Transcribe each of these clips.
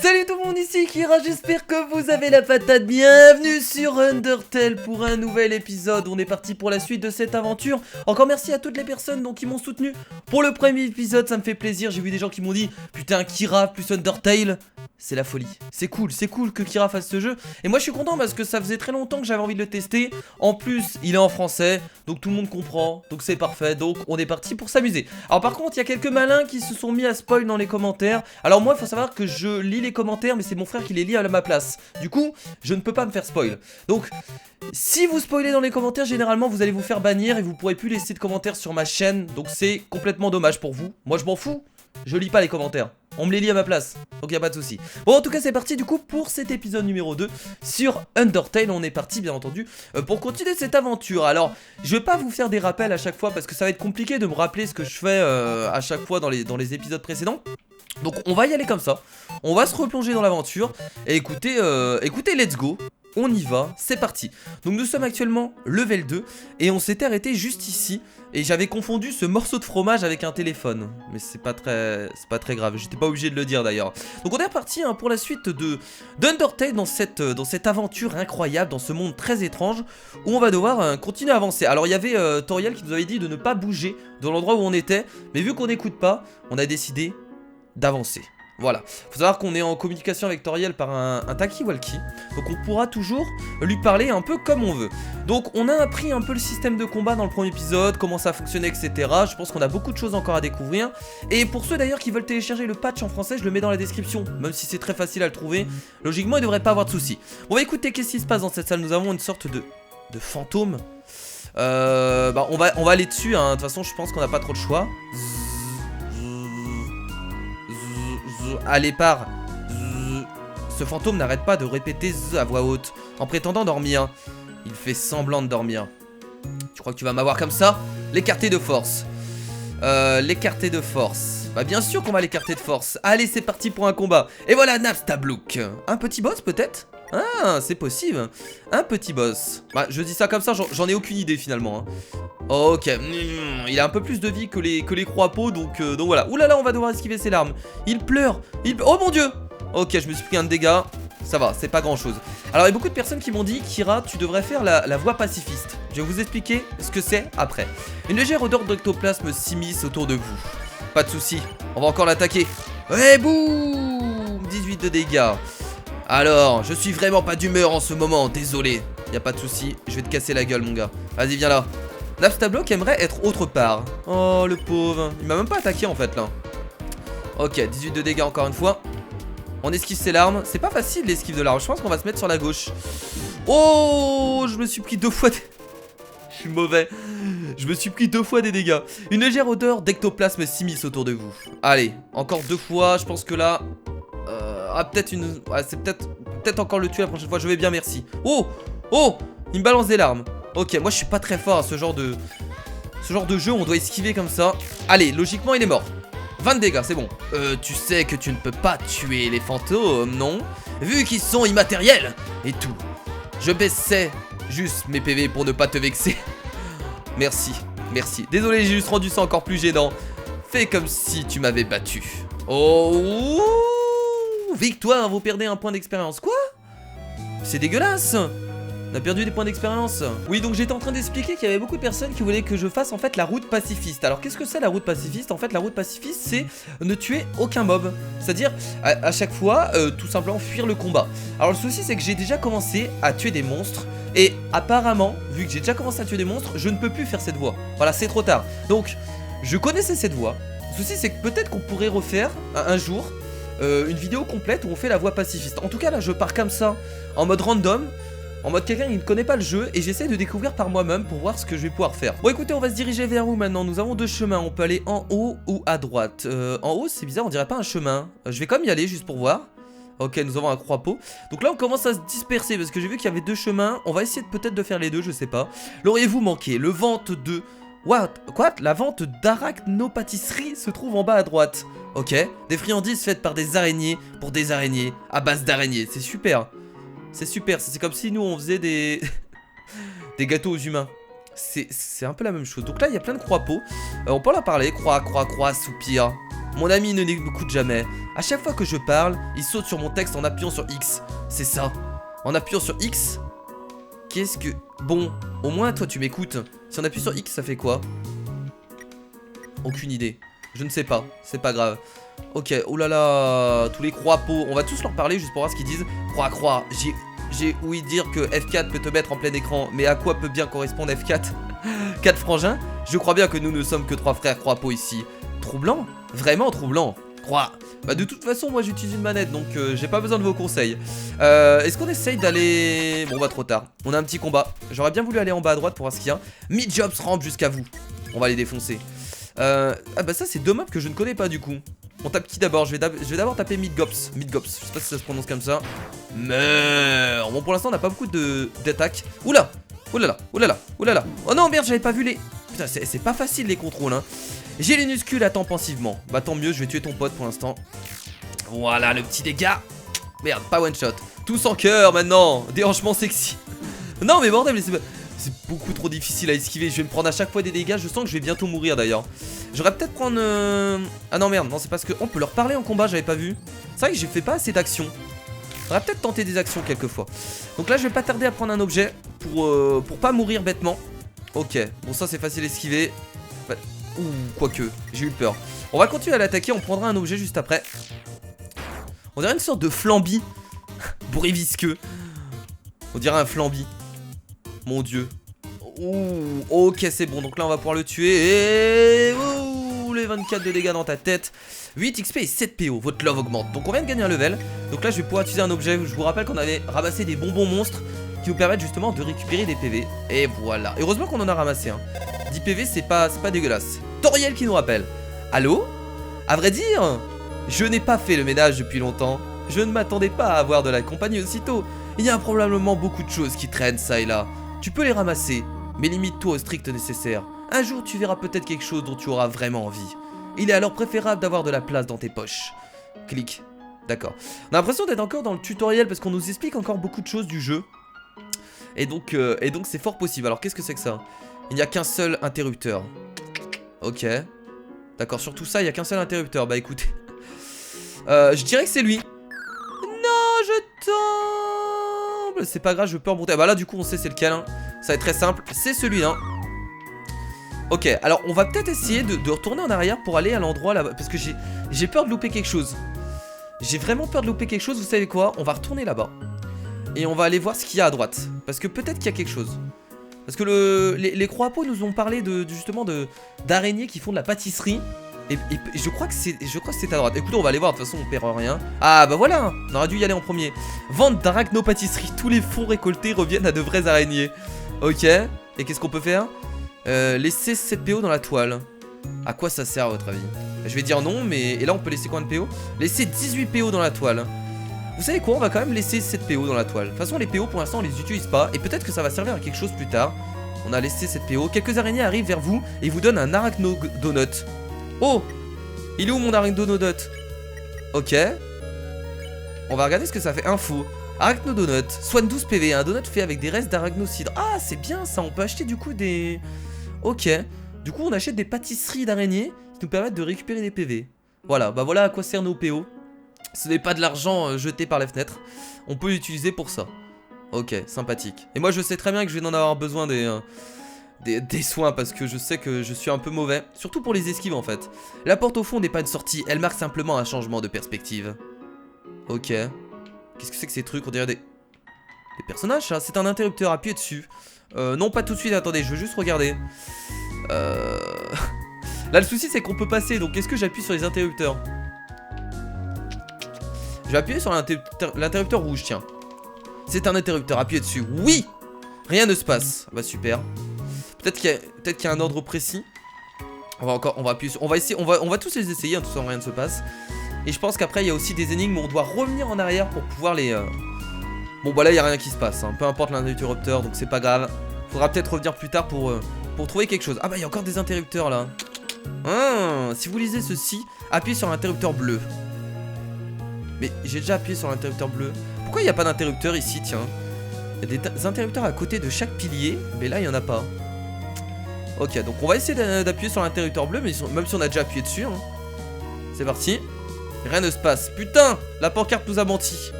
Salut tout le monde, ici Kira, j'espère que vous avez la patate. Bienvenue sur Undertale pour un nouvel épisode. On est parti pour la suite de cette aventure. Encore merci à toutes les personnes qui m'ont soutenu pour le premier épisode, ça me fait plaisir. J'ai vu des gens qui m'ont dit putain Kira plus Undertale, c'est la folie. C'est cool que Kira fasse ce jeu. Et moi je suis content parce que ça faisait très longtemps que j'avais envie de le tester. En plus il est en français, donc tout le monde comprend, donc c'est parfait. Donc on est parti pour s'amuser. Alors par contre il y a quelques malins qui se sont mis à spoil dans les commentaires. Alors moi il faut savoir que je lis les commentaires, mais c'est mon frère qui les lit à ma place. Du coup je ne peux pas me faire spoil. Donc si vous spoilez dans les commentaires, généralement vous allez vous faire bannir et vous pourrez plus laisser de commentaires sur ma chaîne. Donc c'est complètement dommage pour vous. Moi je m'en fous, je lis pas les commentaires, on me les lit à ma place, donc y a pas de souci. Bon en tout cas c'est parti du coup pour cet épisode numéro 2 sur Undertale. On est parti bien entendu pour continuer cette aventure. Alors je vais pas vous faire des rappels à chaque fois parce que ça va être compliqué de me rappeler ce que je fais à chaque fois dans les épisodes précédents. Donc on va y aller comme ça, on va se replonger dans l'aventure. Et écoutez, let's go. On y va, c'est parti. Donc nous sommes actuellement level 2 et on s'était arrêté juste ici. Et j'avais confondu ce morceau de fromage avec un téléphone. Mais c'est pas très grave, j'étais pas obligé de le dire d'ailleurs. Donc on est reparti pour la suite d'Undertale dans cette aventure incroyable, dans ce monde très étrange où on va devoir continuer à avancer. Alors il y avait Toriel qui nous avait dit de ne pas bouger dans l'endroit où on était. Mais vu qu'on n'écoute pas, on a décidé d'avancer. Voilà, faut savoir qu'on est en communication avec Toriel par un talkie-walkie. Donc on pourra toujours lui parler un peu comme on veut. Donc on a appris un peu le système de combat dans le premier épisode, comment ça fonctionnait, etc. Je pense qu'on a beaucoup de choses encore à découvrir. Et pour ceux d'ailleurs qui veulent télécharger le patch en français, je le mets dans la description. Même si c'est très facile à le trouver, logiquement il devrait pas avoir de soucis. Bon bah écoutez, qu'est-ce qui se passe dans cette salle? Nous avons une sorte de fantôme. Bah on va aller dessus, de toute façon je pense qu'on n'a pas trop de choix. Allez pars. Ce fantôme n'arrête pas de répéter z à voix haute en prétendant dormir. Il fait semblant de dormir. Tu crois que tu vas m'avoir comme ça? L'écarter de force. L'écarter de force. Bah bien sûr qu'on va l'écarter de force. Allez c'est parti pour un combat. Et voilà Napstablook. Un petit boss peut-être? Ah c'est possible. Un petit boss. Bah je dis ça comme ça, j'en ai aucune idée finalement. Ok, il a un peu plus de vie que les croix-peaux, donc voilà. Ouh là là, on va devoir esquiver ses larmes. Il pleure, oh mon dieu. Ok, je me suis pris un dégât. Ça va, c'est pas grand chose. Alors il y a beaucoup de personnes qui m'ont dit Kira, tu devrais faire la voix pacifiste. Je vais vous expliquer ce que c'est après. Une légère odeur d'ectoplasme s'immisce autour de vous. Pas de soucis, on va encore l'attaquer. Ouais, boum, 18 de dégâts. Alors, je suis vraiment pas d'humeur en ce moment, désolé. Y a pas de soucis, je vais te casser la gueule mon gars. Vas-y, viens là. Napstablook aimerait être autre part. Oh le pauvre, il m'a même pas attaqué en fait là. Ok, 18 de dégâts encore une fois. On esquive ses larmes, c'est pas facile l'esquive de larmes. Je pense qu'on va se mettre sur la gauche. Oh, je me suis pris 2 fois Je suis mauvais. Je me suis pris 2 fois des dégâts. Une légère odeur d'ectoplasme s'immisce autour de vous. Allez, encore 2 fois, je pense que là peut-être une... c'est peut-être encore le tuer la prochaine fois. Je vais bien, merci. Oh, il me balance des larmes. Ok, moi je suis pas très fort à ce genre de jeu, on doit esquiver comme ça. Allez, logiquement il est mort. 20 dégâts, c'est bon. Tu sais que tu ne peux pas tuer les fantômes, non? Vu qu'ils sont immatériels et tout. Je baissais juste mes PV pour ne pas te vexer. Merci. Désolé, j'ai juste rendu ça encore plus gênant. Fais comme si tu m'avais battu. Oh, victoire, vous perdez un point d'expérience. Quoi? C'est dégueulasse. On a perdu des points d'expérience. Oui, donc j'étais en train d'expliquer qu'il y avait beaucoup de personnes qui voulaient que je fasse en fait la route pacifiste. Alors qu'est-ce que c'est la route pacifiste? En fait la route pacifiste c'est ne tuer aucun mob. C'est-à-dire à chaque fois tout simplement fuir le combat. Alors le souci c'est que j'ai déjà commencé à tuer des monstres. Et apparemment, vu que j'ai déjà commencé à tuer des monstres, je ne peux plus faire cette voie. Voilà, c'est trop tard. Donc je connaissais cette voie. Le souci c'est que peut-être qu'on pourrait refaire un jour une vidéo complète où on fait la voie pacifiste. En tout cas là je pars comme ça, en mode random. En mode quelqu'un qui ne connaît pas le jeu et j'essaie de découvrir par moi-même pour voir ce que je vais pouvoir faire. Bon écoutez, on va se diriger vers où maintenant? Nous avons 2 chemins, on peut aller en haut ou à droite. En haut c'est bizarre, on dirait pas un chemin. Je vais quand même y aller juste pour voir. Ok, nous avons un croix-pot. Donc là on commence à se disperser parce que j'ai vu qu'il y avait 2 chemins. On va essayer peut-être de faire les deux, je sais pas. L'auriez-vous manqué? Le vente de... What? La vente d'arachnopâtisserie se trouve en bas à droite. Ok, des friandises faites par des araignées pour des araignées, à base d'araignées, c'est super. C'est super, c'est comme si nous on faisait des gâteaux aux humains. C'est un peu la même chose. Donc là il y a plein de croix-pots. On peut leur parler, croix, soupir. Mon ami ne m'écoute jamais. À chaque fois que je parle, il saute sur mon texte en appuyant sur X. C'est ça. En appuyant sur X. Qu'est-ce que... Bon, au moins toi tu m'écoutes. Si on appuie sur X, ça fait quoi? Aucune idée. Je ne sais pas. C'est pas grave. Ok, oh là là. Tous les croix-pots. On va tous leur parler juste pour voir ce qu'ils disent. Croix. J'ai ouï dire que F4 peut te mettre en plein écran. Mais à quoi peut bien correspondre F4? 4 frangins? Je crois bien que nous ne sommes que 3 frères croix-pots ici. Troublant? Vraiment troublant. Croix. Bah de toute façon moi j'utilise une manette donc j'ai pas besoin de vos conseils. Est-ce qu'on essaye d'aller... Bon bah trop tard. On a un petit combat. J'aurais bien voulu aller en bas à droite pour voir ce qu'il y a. Mid-Jobs rampe jusqu'à vous. On va les défoncer. Ah bah ça c'est deux mobs que je ne connais pas du coup. On tape qui d'abord? Je vais d'abord taper Mid-Gops. Mid-Gops, je sais pas si ça se prononce comme ça. Meurs. Bon pour l'instant on n'a pas beaucoup d'attaques. Oula. Oulala. Oh non merde, j'avais pas vu les... Putain c'est pas facile les contrôles hein. J'ai les muscules, attends pensivement. Bah tant mieux, je vais tuer ton pote pour l'instant. Voilà le petit dégât. Merde, pas one shot. Tous en cœur maintenant. Déhanchement sexy. Non mais bordel, c'est beaucoup trop difficile à esquiver. Je vais me prendre à chaque fois des dégâts. Je sens que je vais bientôt mourir d'ailleurs. J'aurais peut-être prendre... Ah non merde, non c'est parce qu'on peut leur parler en combat, j'avais pas vu. C'est vrai que j'ai fait pas assez d'actions. J'aurais peut-être tenté des actions quelquefois. Donc là je vais pas tarder à prendre un objet pour pas mourir bêtement. Ok, bon ça c'est facile à esquiver. Ouh, quoique, j'ai eu peur. On va continuer à l'attaquer, on prendra un objet juste après. On dirait une sorte de flambi. Bourré visqueux. On dirait un flambi. Mon dieu. Ouh, ok c'est bon, donc là on va pouvoir le tuer. Et... Ouh, les 24 de dégâts dans ta tête. 8 XP et 7 PO, votre love augmente. Donc on vient de gagner un level. Donc là je vais pouvoir utiliser un objet. Je vous rappelle qu'on avait ramassé des bonbons monstres qui vous permettent justement de récupérer des PV. Et voilà. Heureusement qu'on en a ramassé hein. 10 PV c'est pas dégueulasse. Toriel qui nous rappelle. Allô? À vrai dire, je n'ai pas fait le ménage depuis longtemps. Je ne m'attendais pas à avoir de la compagnie aussitôt. Il y a probablement beaucoup de choses qui traînent ça et là. Tu peux les ramasser, mais limite-toi au strict nécessaire. Un jour tu verras peut-être quelque chose dont tu auras vraiment envie. Il est alors préférable d'avoir de la place dans tes poches. Clique. D'accord. On a l'impression d'être encore dans le tutoriel parce qu'on nous explique encore beaucoup de choses du jeu. Et donc c'est fort possible. Alors qu'est-ce que c'est que ça? Il n'y a qu'un seul interrupteur. Ok. D'accord, sur tout ça, il n'y a qu'un seul interrupteur. Bah écoutez. Je dirais que c'est lui. Non, je tombe. C'est pas grave, je peux remonter. Bah là, du coup, on sait c'est lequel. Hein. Ça va être très simple. C'est celui-là. Ok, alors on va peut-être essayer de retourner en arrière pour aller à l'endroit là-bas. Parce que j'ai peur de louper quelque chose. J'ai vraiment peur de louper quelque chose. Vous savez quoi? On va retourner là-bas. Et on va aller voir ce qu'il y a à droite. Parce que peut-être qu'il y a quelque chose. Parce que les croix-pots nous ont parlé justement d'araignées qui font de la pâtisserie. Et je crois que c'est à droite. Écoutez, on va aller voir, de toute façon on perd rien. Ah bah voilà, on aurait dû y aller en premier. Vente d'arachno-pâtisserie, tous les fonds récoltés reviennent à de vraies araignées. Ok, et qu'est-ce qu'on peut faire? Laisser 7 PO dans la toile. À quoi ça sert à votre avis? Je vais dire non, mais... Et là on peut laisser combien de PO? Laisser 18 PO dans la toile. Vous savez quoi? On va quand même laisser 7 PO dans la toile. De toute façon les PO pour l'instant on les utilise pas. Et peut-être que ça va servir à quelque chose plus tard. On a laissé 7 PO. Quelques araignées arrivent vers vous et vous donnent un arachno-donut. Oh! Il est où mon arachno-donut? Ok. On va regarder ce que ça fait. Info. Arachno-donut. Soigne 12 PV. Un donut fait avec des restes d'arachnocidre. Ah c'est bien ça. On peut acheter du coup des... Ok. Du coup on achète des pâtisseries d'araignées qui nous permettent de récupérer des PV. Voilà. Bah voilà à quoi servent nos PO. Ce n'est pas de l'argent jeté par les fenêtres. On peut l'utiliser pour ça. Ok, sympathique. Et moi je sais très bien que je vais en avoir besoin des soins parce que je sais que je suis un peu mauvais. Surtout pour les esquives en fait. La porte au fond n'est pas une sortie, elle marque simplement un changement de perspective. Ok. Qu'est-ce que c'est que ces trucs? On dirait des personnages ça. C'est un interrupteur, appuyez dessus. Non pas tout de suite, attendez, je veux juste regarder. Là le souci c'est qu'on peut passer, donc est-ce que j'appuie sur les interrupteurs? Je vais appuyer sur l'interrupteur rouge, tiens. C'est un interrupteur, appuyez dessus. Oui! Rien ne se passe. Bah super. Peut-être qu'il y a un ordre précis. On va appuyer sur... On va tous les essayer, hein, tout ça, rien ne se passe. Et je pense qu'après il y a aussi des énigmes où on doit revenir en arrière pour pouvoir les... Bon bah là il n'y a rien qui se passe, hein. Peu importe l'interrupteur, donc c'est pas grave. Faudra peut-être revenir plus tard pour trouver quelque chose. Ah bah il y a encore des interrupteurs là. Si vous lisez ceci, appuyez sur l'interrupteur bleu. Mais j'ai déjà appuyé sur l'interrupteur bleu. Pourquoi il n'y a pas d'interrupteur ici, tiens? Il y a des interrupteurs à côté de chaque pilier, mais là il n'y en a pas. Ok, donc on va essayer d'appuyer sur l'interrupteur bleu, mais même si on a déjà appuyé dessus. Hein. C'est parti. Rien ne se passe. Putain, la pancarte nous a menti.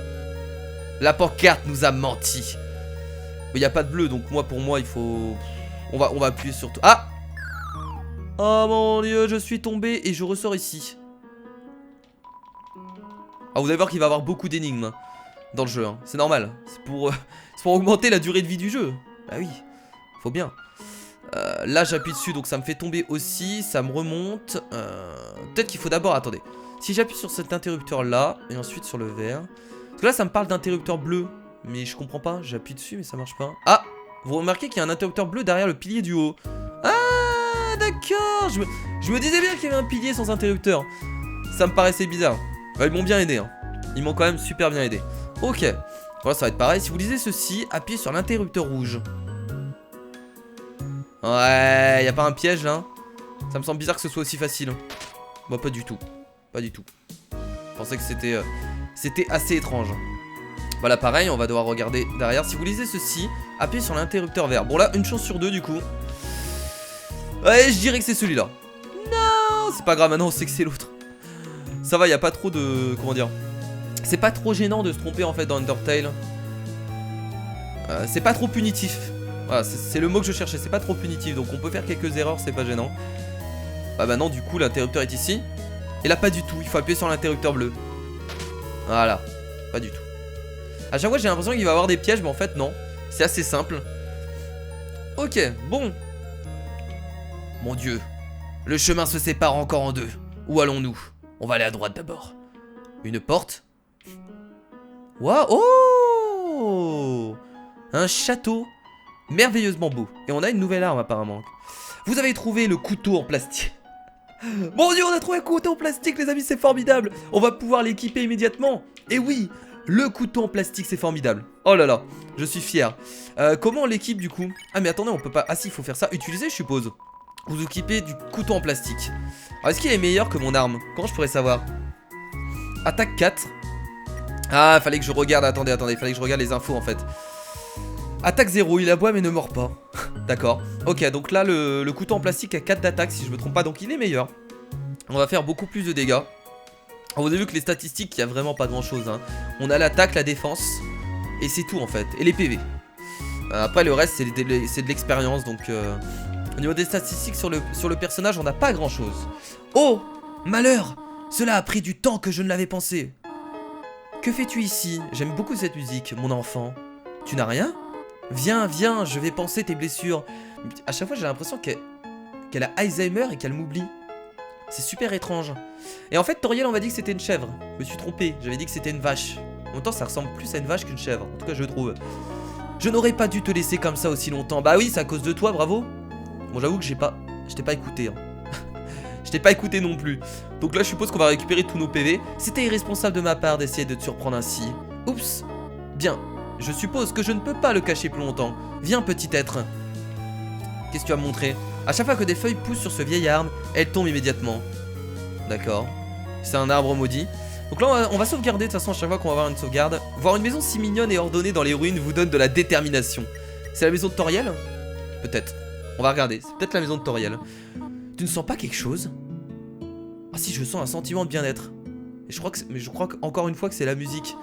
La pancarte nous a menti. Il n'y a pas de bleu, donc pour moi, il faut... On va appuyer sur tout. Ah! Oh mon dieu, je suis tombé et je ressors ici. Ah, vous allez voir qu'il va y avoir beaucoup d'énigmes dans le jeu, hein. C'est normal. C'est pour augmenter la durée de vie du jeu. Bah oui, faut bien. Là, j'appuie dessus, donc ça me fait tomber aussi. Ça me remonte. Peut-être qu'il faut d'abord... Attendez. Si j'appuie sur cet interrupteur-là, et ensuite sur le vert... Parce que là, ça me parle d'interrupteur bleu. Mais je comprends pas. J'appuie dessus, mais ça marche pas. Ah! Vous remarquez qu'il y a un interrupteur bleu derrière le pilier du haut. Ah, d'accord. Je me disais bien qu'il y avait un pilier sans interrupteur. Ça me paraissait bizarre. Ils m'ont bien aidé, hein. Ils m'ont quand même super bien aidé. Ok. Voilà, ça va être pareil. Si vous lisez ceci, appuyez sur l'interrupteur rouge. Ouais, y a pas un piège là? Ça me semble bizarre que ce soit aussi facile. Bah, pas du tout. Pas du tout. Je pensais que c'était assez étrange. Voilà, pareil, on va devoir regarder derrière. Si vous lisez ceci, appuyez sur l'interrupteur vert. Bon, là, une chance sur deux, du coup. Ouais, je dirais que c'est celui-là. Non, c'est pas grave, maintenant on sait que c'est l'autre. Ça va, y a pas trop de... Comment dire? C'est pas trop gênant de se tromper, en fait, dans Undertale. C'est pas trop punitif. Voilà, c'est le mot que je cherchais, c'est pas trop punitif. Donc on peut faire quelques erreurs, c'est pas gênant. Bah non, du coup, l'interrupteur est ici. Et là, pas du tout, il faut appuyer sur l'interrupteur bleu. Voilà, pas du tout. À chaque fois j'ai l'impression qu'il va y avoir des pièges, mais en fait non. C'est assez simple. Ok, bon. Mon dieu. Le chemin se sépare encore en deux. Où allons-nous? On va aller à droite d'abord. Une porte. Waouh. Oh, un château merveilleusement beau. Et on a une nouvelle arme apparemment. Vous avez trouvé le couteau en plastique. Mon dieu, on a trouvé un couteau en plastique les amis, c'est formidable. On va pouvoir l'équiper immédiatement. Et oui, le couteau en plastique, c'est formidable. Oh là là, je suis fier. Comment on l'équipe du coup? Ah mais attendez, on peut pas... Ah si, il faut faire ça. Utiliser, je suppose. Vous équipez du couteau en plastique. Alors est-ce qu'il est meilleur que mon arme? Comment je pourrais savoir? Attaque 4. Ah, fallait que je regarde, attendez, fallait que je regarde les infos en fait. Attaque 0, il aboie mais ne mord pas. D'accord. Ok, donc là le couteau en plastique a 4 d'attaque si je me trompe pas, donc il est meilleur. On va faire beaucoup plus de dégâts. Alors, vous avez vu que les statistiques, il n'y a vraiment pas grand chose, hein. On a l'attaque, la défense, et c'est tout en fait. Et les PV. Après le reste c'est de l'expérience, donc au niveau des statistiques sur le personnage, on n'a pas grand chose. Oh, malheur! Cela a pris du temps que je ne l'avais pensé. Que fais-tu ici? J'aime beaucoup cette musique, mon enfant. Tu n'as rien? Viens, viens, je vais panser tes blessures. À chaque fois j'ai l'impression qu'elle a Alzheimer et qu'elle m'oublie. C'est super étrange. Et en fait Toriel on m'a dit que c'était une chèvre. Je me suis trompé, j'avais dit que c'était une vache. En même temps ça ressemble plus à une vache qu'une chèvre. En tout cas je trouve. Je n'aurais pas dû te laisser comme ça aussi longtemps. Bah oui, c'est à cause de toi, bravo. Bon j'avoue que je t'ai pas écouté, hein. Je t'ai pas écouté non plus. Donc là je suppose qu'on va récupérer tous nos PV. C'était irresponsable de ma part d'essayer de te surprendre ainsi. Oups. Bien. Je suppose que je ne peux pas le cacher plus longtemps. Viens petit être. Qu'est-ce que tu as montré? À chaque fois que des feuilles poussent sur ce vieil arbre, elles tombent immédiatement. D'accord. C'est un arbre maudit. Donc là on va sauvegarder de toute façon à chaque fois qu'on va avoir une sauvegarde. Voir une maison si mignonne et ordonnée dans les ruines vous donne de la détermination. C'est la maison de Toriel? Peut-être. On va regarder. C'est peut-être la maison de Toriel. Tu ne sens pas quelque chose? Ah si, je sens un sentiment de bien-être. Et je crois encore une fois que c'est la musique.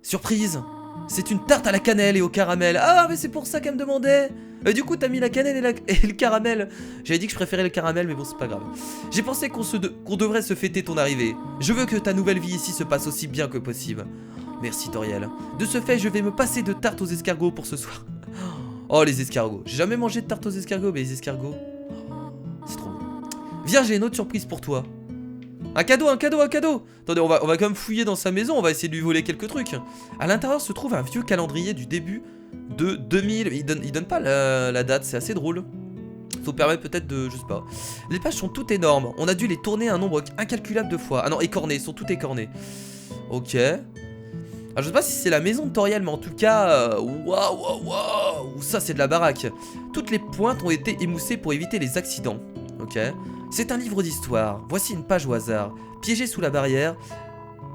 Surprise! C'est une tarte à la cannelle et au caramel. Ah mais c'est pour ça qu'elle me demandait. Du coup t'as mis la cannelle et le caramel. J'avais dit que je préférais le caramel mais bon c'est pas grave. J'ai pensé qu'on devrait se fêter ton arrivée. Je veux que ta nouvelle vie ici se passe aussi bien que possible. Merci Toriel. De ce fait je vais me passer de tarte aux escargots pour ce soir. Oh les escargots. J'ai jamais mangé de tarte aux escargots mais les escargots... C'est trop bon. Viens, j'ai une autre surprise pour toi. Un cadeau, un cadeau, un cadeau. Attendez, on va quand même fouiller dans sa maison. On va essayer de lui voler quelques trucs. À l'intérieur se trouve un vieux calendrier du début de 2000. Il donne pas la date, c'est assez drôle. Ça vous permet peut-être de... je sais pas. Les pages sont toutes énormes. On a dû les tourner un nombre incalculable de fois. Ah non, écornées, sont toutes écornées. Ok. Alors, je sais pas si c'est la maison de Toriel, mais en tout cas... Waouh. Ça, c'est de la baraque. Toutes les pointes ont été émoussées pour éviter les accidents. Ok. C'est un livre d'histoire. Voici une page au hasard. Piégé sous la barrière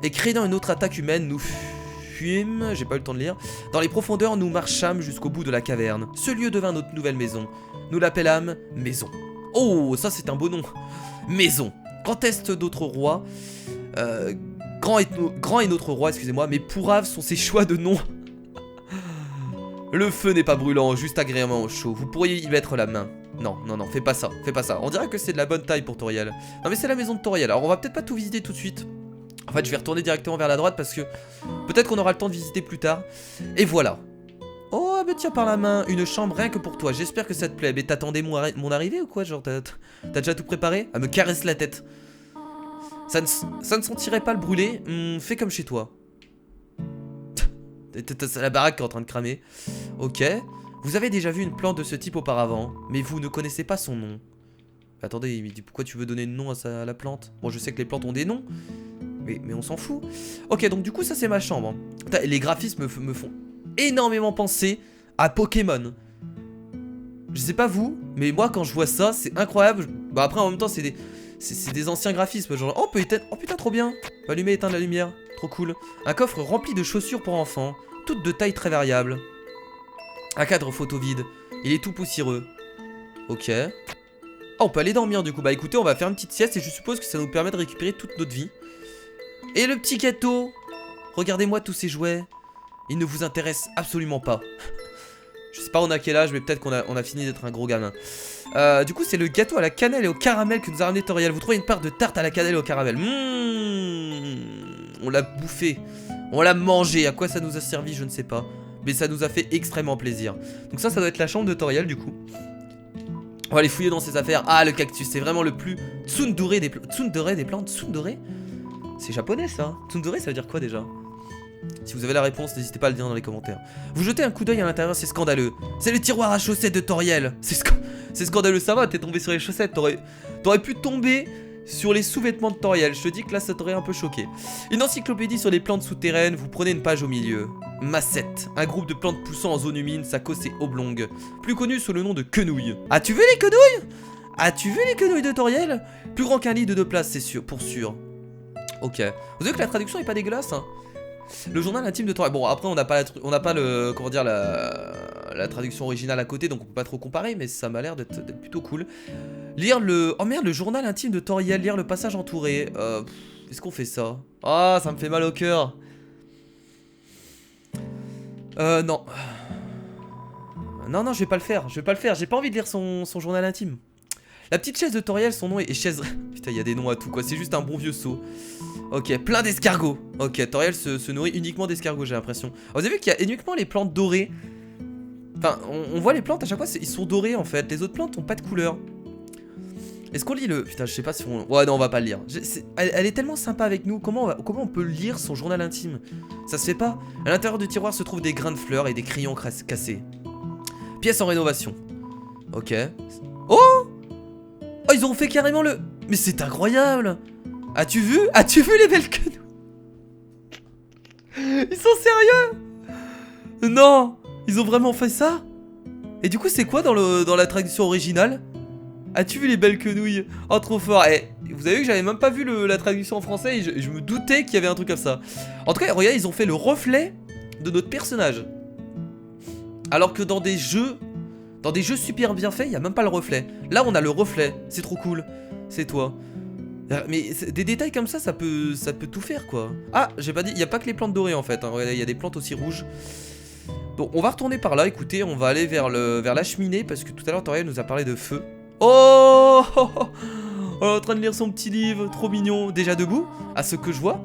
et craignant une autre attaque humaine, nous fuîmes, j'ai pas eu le temps de lire. Dans les profondeurs, nous marchâmes jusqu'au bout de la caverne. Ce lieu devint notre nouvelle maison. Nous l'appelâmes Maison. Oh, ça c'est un beau nom. Maison. Grand est notre roi. Grand est notre roi, excusez-moi. Mais pourraves sont ses choix de nom. Le feu n'est pas brûlant, juste agréablement chaud. Vous pourriez y mettre la main. Non, non, non, fais pas ça, fais pas ça. On dirait que c'est de la bonne taille pour Toriel. Non mais c'est la maison de Toriel. Alors on va peut-être pas tout visiter tout de suite. En fait je vais retourner directement vers la droite parce que peut-être qu'on aura le temps de visiter plus tard. Et voilà. Oh mais tiens par la main, une chambre rien que pour toi. J'espère que ça te plaît. Mais t'attendais mon arrivée ou quoi? Genre t'as déjà tout préparé? Elle me caresse la tête. Ça ne sentirait pas le brûler. Fais comme chez toi. C'est la baraque qui est en train de cramer. Ok. Vous avez déjà vu une plante de ce type auparavant, mais vous ne connaissez pas son nom. Attendez, il me dit pourquoi tu veux donner le nom à la plante? Bon, je sais que les plantes ont des noms, mais on s'en fout. Ok, donc du coup, ça c'est ma chambre. Les graphismes me font énormément penser à Pokémon. Je sais pas vous, mais moi quand je vois ça, c'est incroyable. Bah après, en même temps, c'est des anciens graphismes. Genre, oh, peut éteindre. Oh putain, trop bien. Allumer, éteindre la lumière. Trop cool. Un coffre rempli de chaussures pour enfants, toutes de taille très variable. Un cadre photo vide. Il est tout poussiéreux. Ok. Ah, on peut aller dormir du coup. Bah écoutez, on va faire une petite sieste et je suppose que ça nous permet de récupérer toute notre vie. Et le petit gâteau. Regardez-moi tous ces jouets. Ils ne vous intéressent absolument pas. Je sais pas on a quel âge, mais peut-être qu'on a fini d'être un gros gamin. Du coup, c'est le gâteau à la cannelle et au caramel que nous a ramené Toriel. Vous trouvez une part de tarte à la cannelle et au caramel. On l'a bouffé. On l'a mangé. À quoi ça nous a servi, je ne sais pas. Mais ça nous a fait extrêmement plaisir. Donc ça doit être la chambre de Toriel du coup. On va aller fouiller dans ses affaires. Ah, le cactus, c'est vraiment le plus tsundere des plantes. Tsundere des plantes. Tsundere? C'est japonais ça. Tsundere, ça veut dire quoi déjà? Si vous avez la réponse, n'hésitez pas à le dire dans les commentaires. Vous jetez un coup d'œil à l'intérieur, c'est scandaleux. C'est le tiroir à chaussettes de Toriel. C'est scandaleux, ça va, t'es tombé sur les chaussettes. T'aurais pu tomber sur les sous-vêtements de Toriel. Je te dis que là, ça t'aurait un peu choqué. Une encyclopédie sur les plantes souterraines. Vous prenez une page au milieu. Massette, un groupe de plantes poussant en zone humide. Sa cause est oblongue, plus connu sous le nom de quenouille. As-tu vu les quenouilles? As-tu vu les quenouilles de Toriel? Plus grand qu'un lit de 2 places, c'est sûr, pour sûr. Ok. Vous savez que la traduction est pas dégueulasse, hein. Le journal intime de Toriel. Bon, après, on n'a pas le. Comment dire, la traduction originale à côté, donc on peut pas trop comparer, mais ça m'a l'air d'être plutôt cool. Lire le. Oh merde, le journal intime de Toriel, lire le passage entouré. Est-ce qu'on fait ça? Ah, ça me fait mal au cœur. Non. Non, je vais pas le faire. J'ai pas envie de lire son journal intime. La petite chaise de Toriel, son nom est chaise. Putain, il y a des noms à tout quoi. C'est juste un bon vieux seau. Ok, plein d'escargots. Ok, Toriel se nourrit uniquement d'escargots, j'ai l'impression. Vous avez vu qu'il y a uniquement les plantes dorées. Enfin, on voit les plantes à chaque fois, ils sont dorés en fait. Les autres plantes ont pas de couleur. Est-ce qu'on lit le... Putain, je sais pas si on... Ouais, non, on va pas le lire. Elle est tellement sympa avec nous. Comment on peut lire son journal intime? Ça se fait pas. À l'intérieur du tiroir se trouvent des grains de fleurs et des crayons cassés. Pièce en rénovation. Ok. Oh! Oh, ils ont fait carrément le... Mais c'est incroyable! As-tu vu les belles quenouilles? Ils sont sérieux? Non! Ils ont vraiment fait ça? Et du coup, c'est quoi dans la traduction originale? As-tu vu les belles quenouilles? Oh, trop fort. Et vous avez vu que j'avais même pas vu la traduction en français et je me doutais qu'il y avait un truc comme ça. En tout cas, regarde, ils ont fait le reflet de notre personnage. Alors que dans des jeux super bien faits, il n'y a même pas le reflet. Là, on a le reflet. C'est trop cool. C'est toi. Mais des détails comme ça peut tout faire, quoi. Ah, j'ai pas dit, il n'y a pas que les plantes dorées, en fait. Hein. Regardez, il y a des plantes aussi rouges. Donc, on va retourner par là. Écoutez, on va aller vers la cheminée parce que tout à l'heure, Toriel nous a parlé de feu. Oh! On est en train de lire son petit livre, trop mignon. Déjà debout, à ce que je vois.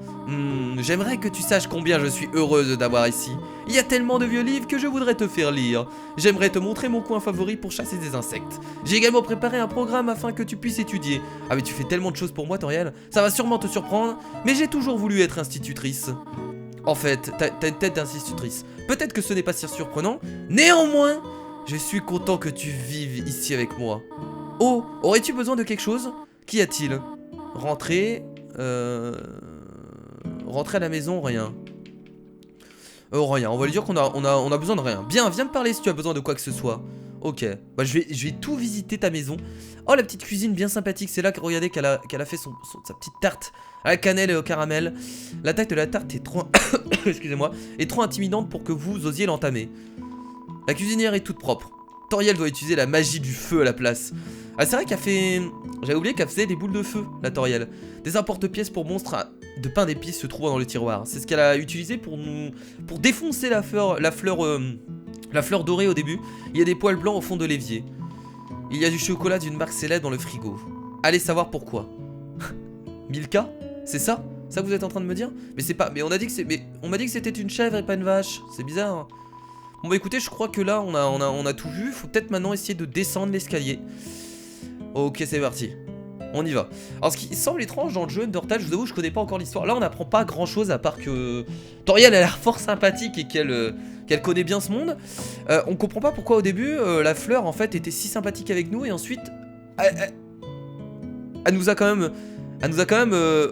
J'aimerais que tu saches combien je suis heureuse d'avoir ici. Il y a tellement de vieux livres que je voudrais te faire lire. J'aimerais te montrer mon coin favori pour chasser des insectes. J'ai également préparé un programme afin que tu puisses étudier. Ah mais tu fais tellement de choses pour moi, Toriel. Ça va sûrement te surprendre, mais j'ai toujours voulu être institutrice. En fait, t'as une tête d'institutrice. Peut-être que ce n'est pas si surprenant. Néanmoins, je suis content que tu vives ici avec moi. Oh, aurais-tu besoin de quelque chose? Qu'y a-t-il? Rentrer à la maison, rien. Rien, on va lui dire qu'on a besoin de rien. Bien, viens me parler si tu as besoin de quoi que ce soit. Ok, bah je vais tout visiter ta maison. Oh, la petite cuisine bien sympathique. C'est là que regardez qu'elle a fait sa petite tarte à la cannelle et au caramel. La taille de la tarte est trop... Excusez-moi, est trop intimidante pour que vous osiez l'entamer. La cuisinière est toute propre. Toriel doit utiliser la magie du feu à la place. Ah, c'est vrai qu'elle fait... J'avais oublié qu'elle faisait des boules de feu, la Toriel. Des emporte-pièces pour monstres de pain d'épices se trouvant dans le tiroir. C'est ce qu'elle a utilisé pour défoncer la fleur dorée au début. Il y a des poils blancs au fond de l'évier. Il y a du chocolat d'une marque célèbre dans le frigo. Allez savoir pourquoi. Milka? C'est ça? Ça que vous êtes en train de me dire? Mais c'est pas... Mais on a dit que c'est... Mais on m'a dit que c'était une chèvre et pas une vache. C'est bizarre. Hein. Bon bah écoutez, je crois que là on a tout vu. Faut peut-être maintenant essayer de descendre l'escalier. Ok, c'est parti. On y va. Alors ce qui semble étrange dans le jeu Undertale, je vous avoue, je connais pas encore l'histoire. Là on apprend pas grand chose à part que Toriel a l'air fort sympathique et qu'elle connaît bien ce monde. On comprend pas pourquoi au début la fleur en fait était si sympathique avec nous et ensuite elle nous a quand même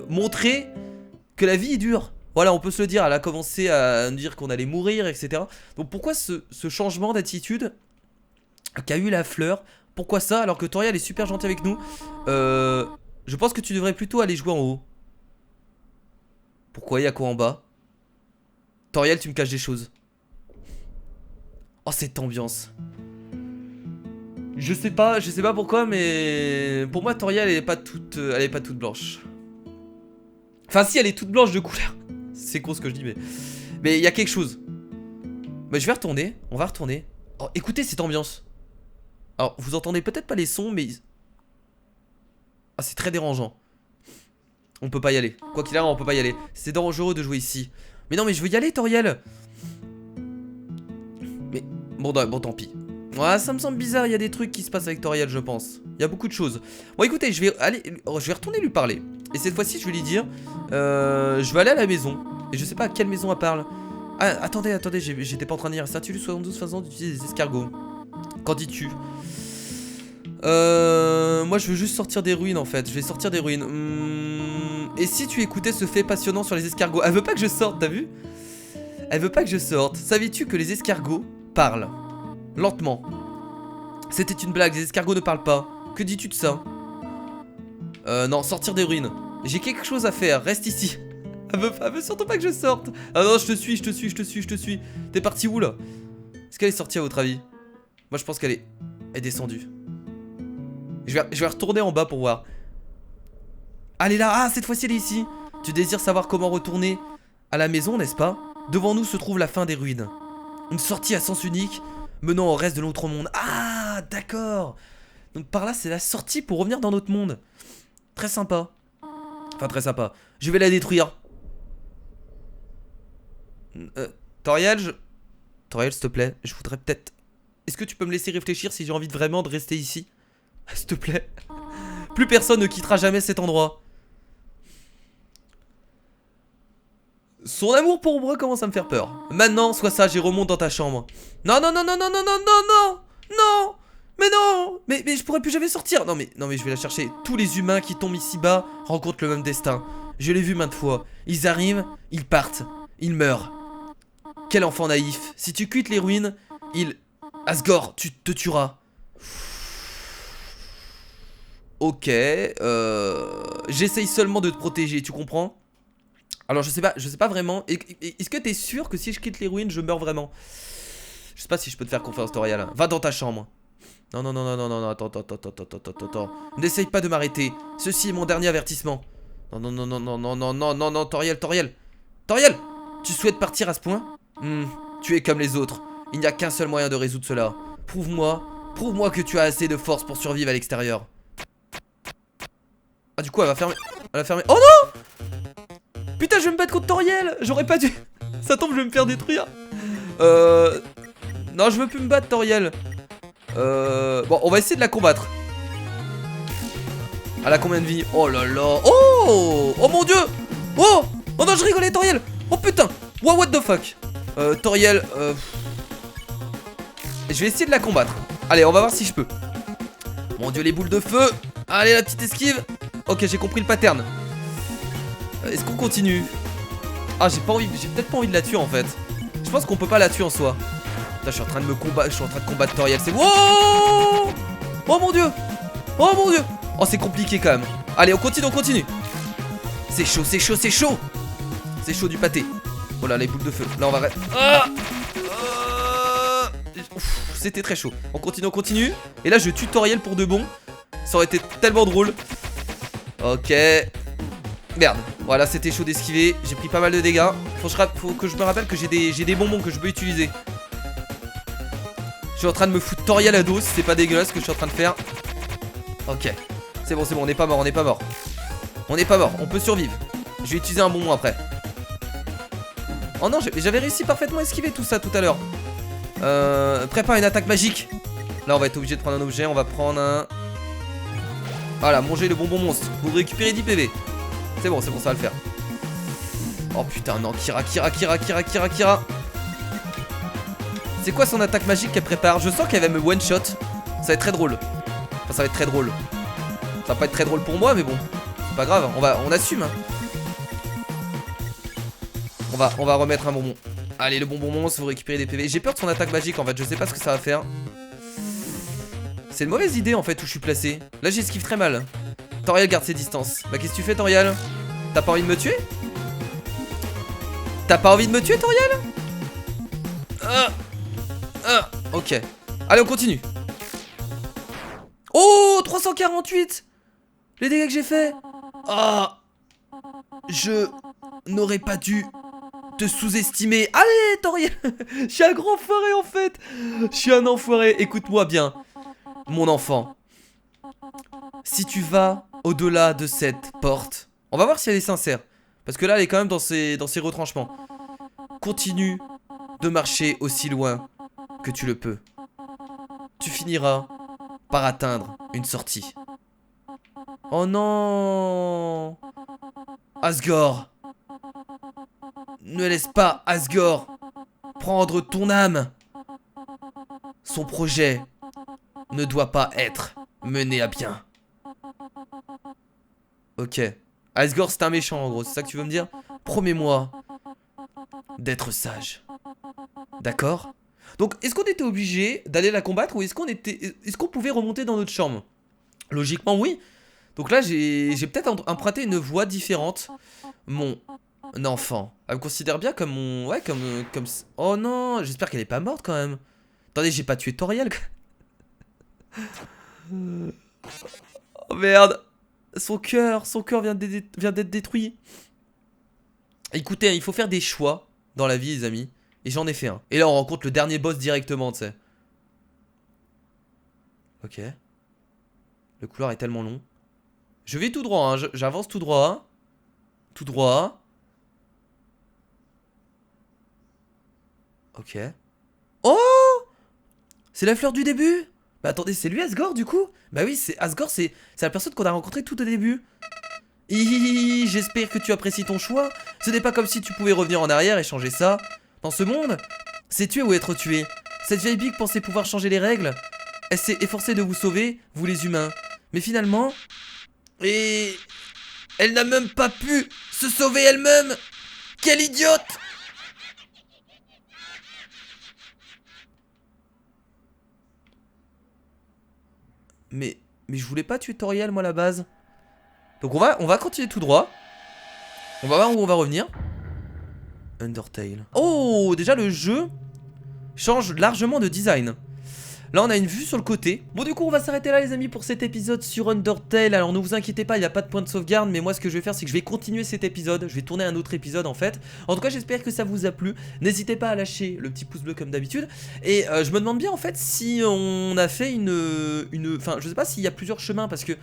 montré que la vie est dure. Voilà, on peut se le dire, elle a commencé à nous dire qu'on allait mourir, etc. Donc pourquoi ce changement d'attitude qu'a eu la fleur? Pourquoi ça alors que Toriel est super gentil avec nous? Je pense que tu devrais plutôt aller jouer en haut. Pourquoi? Il y a quoi en bas? Toriel, tu me caches des choses. Oh, cette ambiance. Je sais pas pourquoi, mais pour moi Toriel elle est pas toute blanche. Enfin si, elle est toute blanche de couleur. C'est con ce que je dis, mais il y a quelque chose. Mais je vais retourner, on va retourner. Oh, écoutez cette ambiance. Alors vous entendez peut-être pas les sons, mais ah, c'est très dérangeant. On peut pas y aller. Quoi qu'il arrive, on peut pas y aller. C'est dangereux de jouer ici. Mais non, mais je veux y aller, Toriel. Mais bon tant pis. Ouais, ça me semble bizarre, il y a des trucs qui se passent avec Toriel, je pense. Il y a beaucoup de choses. Bon, écoutez, je vais retourner lui parler. Et cette fois-ci, je vais lui dire je vais aller à la maison. Et je sais pas à quelle maison elle parle. Ah, attendez, j'étais pas en train de dire. Statue 72 faisant d'utiliser des escargots. Qu'en dis-tu? Moi, je veux juste sortir des ruines en fait. Je vais sortir des ruines. Et si tu écoutais ce fait passionnant sur les escargots? Elle veut pas que je sorte, t'as vu? Elle veut pas que je sorte. Savais-tu que les escargots parlent? Lentement. C'était une blague, les escargots ne parlent pas. Que dis-tu de ça? Non, sortir des ruines. J'ai quelque chose à faire, reste ici. Elle veut surtout pas que je sorte. Ah non, je te suis. T'es parti où là? Est-ce qu'elle est sortie à votre avis? Moi je pense qu'elle est descendue. Je vais retourner en bas pour voir. Elle est là, ah cette fois-ci elle est ici. Tu désires savoir comment retourner à la maison, n'est-ce pas? Devant nous se trouve la fin des ruines. Une sortie à sens unique menant au reste de notre monde. Ah d'accord. Donc par là c'est la sortie pour revenir dans notre monde. Très sympa. Enfin très sympa. Je vais la détruire. Toriel, Toriel s'il te plaît, je voudrais peut-être... Est-ce que tu peux me laisser réfléchir si j'ai envie vraiment de rester ici? S'il te plaît. Plus personne ne quittera jamais cet endroit. Son amour pour moi commence à me faire peur. Maintenant, sois sage et remonte dans ta chambre. Non. Mais non. Mais je pourrais plus jamais sortir. Non mais je vais la chercher. Tous les humains qui tombent ici-bas rencontrent le même destin. Je l'ai vu maintes fois. Ils arrivent, ils partent, ils meurent. Quel enfant naïf. Si tu quittes les ruines, Asgore, tu te tueras. Ok, j'essaye seulement de te protéger, tu comprends? Alors je sais pas vraiment. Est-ce que t'es sûr que si je quitte les ruines, je meurs vraiment? Je sais pas si je peux te faire confiance, Toriel. Va dans ta chambre. Non, attends. N'essaye pas de m'arrêter. Ceci est mon dernier avertissement. Non, Toriel. Toriel, tu souhaites partir à ce point? Tu es comme les autres. Il n'y a qu'un seul moyen de résoudre cela. Prouve-moi que tu as assez de force pour survivre à l'extérieur. Ah du coup elle va fermer. Oh non! Putain je vais me battre contre Toriel. J'aurais pas dû. Ça tombe je vais me faire détruire. Non je veux plus me battre Toriel. Bon on va essayer de la combattre. Elle a combien de vie? Oh là là. Oh mon dieu. Oh non je rigolais Toriel. Oh putain. Wow what the fuck. Toriel je vais essayer de la combattre. Allez on va voir si je peux. Mon dieu les boules de feu. Allez la petite esquive. Ok j'ai compris le pattern. Est-ce qu'on continue? Ah j'ai peut-être pas envie de la tuer en fait. Je pense qu'on peut pas la tuer en soi. Putain je suis en train de combattre Toriel. C'est... Wow. Oh mon dieu. Oh c'est compliqué quand même. Allez on continue. C'est chaud. C'est chaud du pâté. Oh là les boules de feu. Là on va... C'était très chaud. On continue, on continue. Et là, je tutoriel pour de bon. Ça aurait été tellement drôle. Ok. Merde. Voilà, c'était chaud d'esquiver. J'ai pris pas mal de dégâts. Faut que je me rappelle que j'ai des bonbons que je peux utiliser. Je suis en train de me foutre tutoriel à dos. C'est pas dégueulasse ce que je suis en train de faire. Ok. C'est bon, on n'est pas mort, on n'est pas mort. On n'est pas mort, on peut survivre. Je vais utiliser un bonbon après. Oh non, j'avais réussi parfaitement à esquiver tout ça tout à l'heure. Prépare une attaque magique. Là on va être obligé de prendre un objet. On va prendre un... Voilà, manger le bonbon monstre. Vous récupérez 10 PV. C'est bon, ça va le faire. Oh putain, non, Kira. C'est quoi son attaque magique qu'elle prépare? Je sens qu'elle va me one shot. Ça va être très drôle. Enfin, ça va être très drôle. Ça va pas être très drôle pour moi, mais bon. C'est pas grave, on assume. Hein. On va remettre un bonbon. Allez, le bonbon monstre, vous récupérez des PV. J'ai peur de son attaque magique en fait, je sais pas ce que ça va faire. C'est une mauvaise idée en fait où je suis placé. Là j'esquive très mal. Toriel garde ses distances. Bah qu'est-ce que tu fais Toriel? T'as pas envie de me tuer? T'as pas envie de me tuer Toriel? Ok. Allez on continue. Oh 348. Les dégâts que j'ai fait. Ah, je n'aurais pas dû te sous-estimer. Allez Toriel. Je suis un grand enfoiré en fait. Je suis un enfoiré. Écoute-moi bien mon enfant. Si tu vas au-delà de cette porte, on va voir si elle est sincère. Parce que là elle est quand même dans ses retranchements. Continue de marcher aussi loin que tu le peux. Tu finiras par atteindre une sortie. Oh non, Asgore. Ne laisse pas Asgore prendre ton âme. Son projet ne doit pas être mené à bien. Ok. Asgore c'est un méchant en gros, c'est ça que tu veux me dire? Promets-moi d'être sage. D'accord? Donc est-ce qu'on était obligé d'aller la combattre ou est-ce qu'on pouvait remonter dans notre chambre? Logiquement oui. Donc là j'ai peut-être emprunté une voie différente. Mon enfant. Elle me considère bien comme mon... Ouais comme... Oh non, j'espère qu'elle est pas morte quand même. Attendez, j'ai pas tué Toriel. Oh merde. Son cœur vient d'être détruit. Écoutez, il faut faire des choix dans la vie les amis. Et j'en ai fait un. Et là on rencontre le dernier boss directement tu sais. Ok. Le couloir est tellement long. Je vais tout droit, hein. J'avance tout droit. Tout droit. Ok. Oh! C'est la fleur du début? Bah attendez, c'est lui Asgore du coup? Bah oui, c'est Asgore, c'est la personne qu'on a rencontrée tout au début. J'espère que tu apprécies ton choix. Ce n'est pas comme si tu pouvais revenir en arrière et changer ça. Dans ce monde, c'est tuer ou être tué. Cette vieille bique pensait pouvoir changer les règles. Elle s'est efforcée de vous sauver, vous les humains. Mais finalement... Et... elle n'a même pas pu se sauver elle-même. Quelle idiote! Mais je voulais pas tuer Toriel moi à la base. Donc on va continuer tout droit. On va voir où on va revenir. Undertale. Oh, déjà le jeu change largement de design. Là on a une vue sur le côté. Bon du coup on va s'arrêter là les amis pour cet épisode sur Undertale. Alors ne vous inquiétez pas, il n'y a pas de point de sauvegarde. Mais moi ce que je vais faire c'est que je vais continuer cet épisode. Je vais tourner un autre épisode en fait. En tout cas j'espère que ça vous a plu. N'hésitez pas à lâcher le petit pouce bleu comme d'habitude. Et je me demande bien en fait si on a fait Enfin je sais pas s'il y a plusieurs chemins. Parce que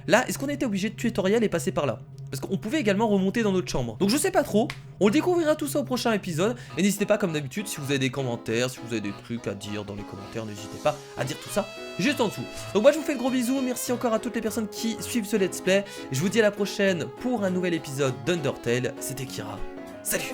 là est-ce qu'on était obligé de tuer Toriel et passer par là? Parce qu'on pouvait également remonter dans notre chambre. Donc je sais pas trop. On le découvrira tout ça au prochain épisode. Et n'hésitez pas comme d'habitude si vous avez des commentaires, si vous avez des trucs à dire dans les commentaires, n'hésitez pas à dire tout ça juste en dessous. Donc moi je vous fais de gros bisous. Merci encore à toutes les personnes qui suivent ce let's play. Je vous dis à la prochaine pour un nouvel épisode d'Undertale. C'était Kira. Salut.